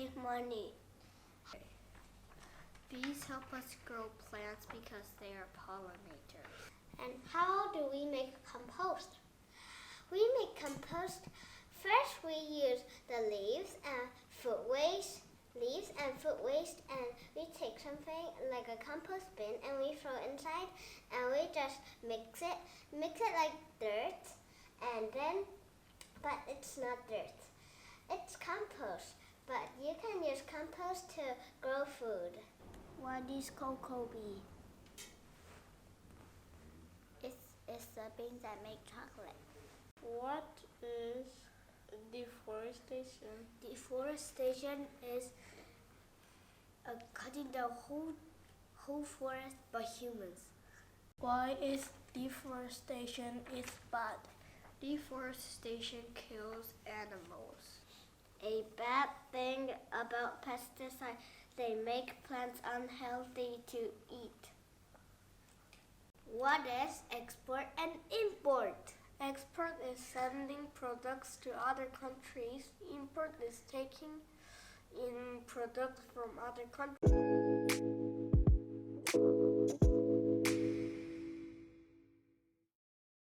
save money. Bees help us grow plants because they are pollinators. And how do we make compost? We make compost. First, we use the leaves and food waste, and we take something like a compost bin and we throw inside, and we just mix it like dirt, and then, but it's not dirt. It's compost, but you can use compost to grow food. What is cocoa bee? It's the beans that make chocolate. What is deforestation? Deforestation is cutting the whole forest by humans. Why is deforestation bad? Deforestation kills animals. A bad thing about pesticides, they make plants unhealthy to eat. What is export and import? Export is sending products to other countries. Import is taking in products from other countries.